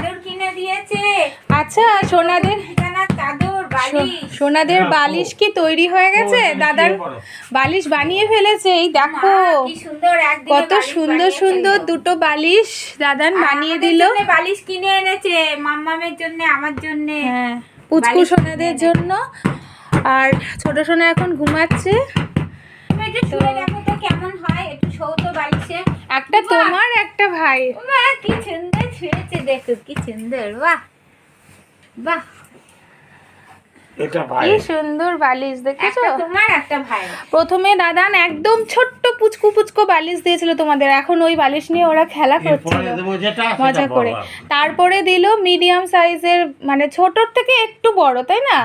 চাদর কিনে দিয়েছে। আচ্ছা সোনাদের চাদর বালিশ, সোনাদের বালিশ কি তৈরি হয়ে গেছে? দাদার বালিশ বানিয়ে ফেলেছে। এই দেখো কি সুন্দর, একদিনে কত বালিশ সুন্দর বানিয়ে সুন্দর ফেললো। দুটো বালিশ দাদান বানিয়ে আমাদের দিল। জন্য বালিশ কিনে এনেছে, মাম্মামের জন্য, আমার জন্য। হ্যাঁ, পুচকু বালিশ সোনাদের কিনে জন্য। আর ছোট সোনা এখন ঘুমাচ্ছে। তুমি একটু শুয়ে দেখো তো কেমন হয়, একটু শোও তো বালিশে। একটা তোমার একটা ভাই। বাহ, কি সুন্দর শুয়েছে, দেখো কি সুন্দর। বাহ বাহ, কি সুন্দর বালিশ দেখেছো? একটা তোমার একটা ভাই। প্রথমে দাদান একদম ছোট্ট পুচকু পুচকু বালিশ দিয়েছিল তোমাদের, এখন ওই বালিশ নিয়ে ওরা খেলা করছিল মজা করে। তারপরে দিল মিডিয়াম সাইজের, মানে ছোটর থেকে একটু বড়, তাই না?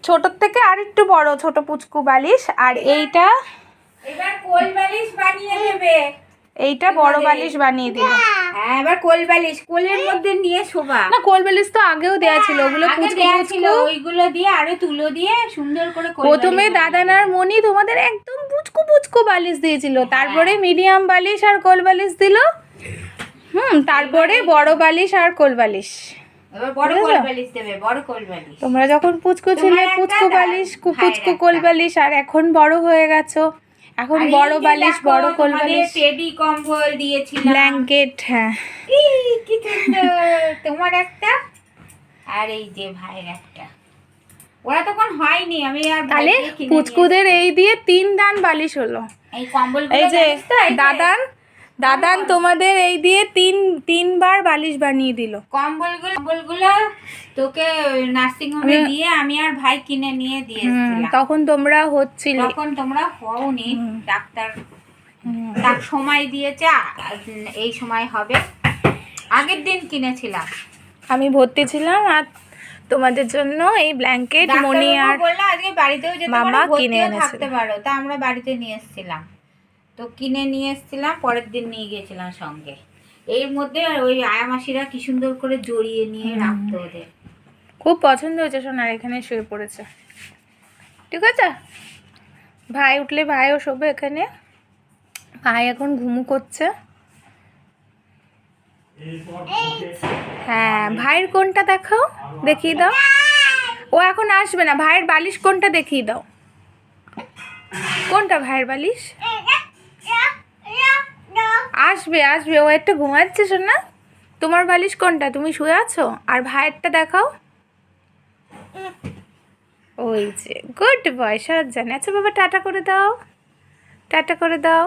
ছোটর থেকে আর একটু বড় ছোট পুচকু বালিশ। আর এইটা এবার কোল বালিশ বানিয়ে দেবে। এইটা বড় বালিশ বানিয়ে দিল। হ্যাঁ, এবার কোল বালিশ, কোলের মধ্যে নিয়ে শোবা। না, কোল বালিশ তো আগেও দেয়া ছিল, ওগুলো আগে পুচকু দেয়া ছিল, পুচকু। ওইগুলো দিয়ে আরো তুলো দিয়ে সুন্দর করে কোল প্রথমে বালিশ দাদান আর মনি তোমাদের একদম পুচকু পুচকু বালিশ দিয়েছিল, তারপরে মিডিয়াম বালিশ আর কোল বালিশ দিল। তারপরে বড় বালিশ আর কোল বালিশ। এবার বড় কোল বালিশ দেবে, বড় কোল বালিশ। তোমরা যখন পুচকু ছিলে তোমার একটা পুচকু বালিশ, পুচকু একটা। কোল বালিশ, আর এখন বড় হয়ে গেছো, এখন আর বড় এই যে বালিশ দেখো, বড় কোল তোমাদের বালিশ টেডি কম্বল দিয়েছিলাম, ব্ল্যাঙ্কেট। হ্যাঁ, কি সুন্দর। তোমার একটা আর এই যে ভাইয়ের একটা। ওরা তখন হয়নি, আমি আর তাহলে ভাইকে কিনে পুচকুদের এই দিয়ে 3 দান বালিশ হলো। এই কম্বল, এই যে দাদান তোমাদের এই দিয়ে তিনবার বালিশ বানিয়ে দিল। কম্বলগুলো তোকে নার্সিং হোমে দিয়ে আমি আর ভাই কিনে নিয়ে দিয়েছিলাম। তখন তোমরা হচ্ছিলে, তখন তোমরা হওনি, ডাক্তার তার সময় দিয়েছে, এই সময় হবে। আগের দিন কিনেছিলাম, আমি ভর্তি ছিলাম। আর তোমাদের জন্য এই ব্ল্যাঙ্কেট মনি আর বললো আজকে বাড়িতেও যেতে মামা পারো, কিনে ভর্তিও এনেছিল। থাকতে পারো। তা আমরা বাড়িতে নিয়ে এসেছিলাম, তো কিনে নিয়ে এসেছিলাম, পরের দিন নিয়ে গিয়েছিলাম সঙ্গে। এর মধ্যে ওই আয়ামাসিরা কি সুন্দর করে জড়িয়ে নিয়ে রাখতো ওদের। খুব পছন্দ হয়েছে সোনার, এখানে শুয়ে পড়েছে। ঠিক আছে, ভাই উঠলে ভাইও শোবে এখানে। ভাই এখন ঘুমু করছে। হ্যাঁ, ভাইয়ের কোনটা দেখাও, দেখিয়ে দাও। ও এখন আসবে না, ভাইয়ের বালিশ কোনটা দেখিয়ে দাও। কোনটা ভাইয়ের বালিশ? আসবে আসবে, ও একটা ঘুমাচ্ছে শোনা। তোমার বালিশ কোনটা, তুমি শুয়ে আছো? আর ভাইয়েরটা দেখাও। ওই যে গুড বয় সজ্জান। আচ্ছা বাবা, টাটা করে দাও, টাটা করে দাও।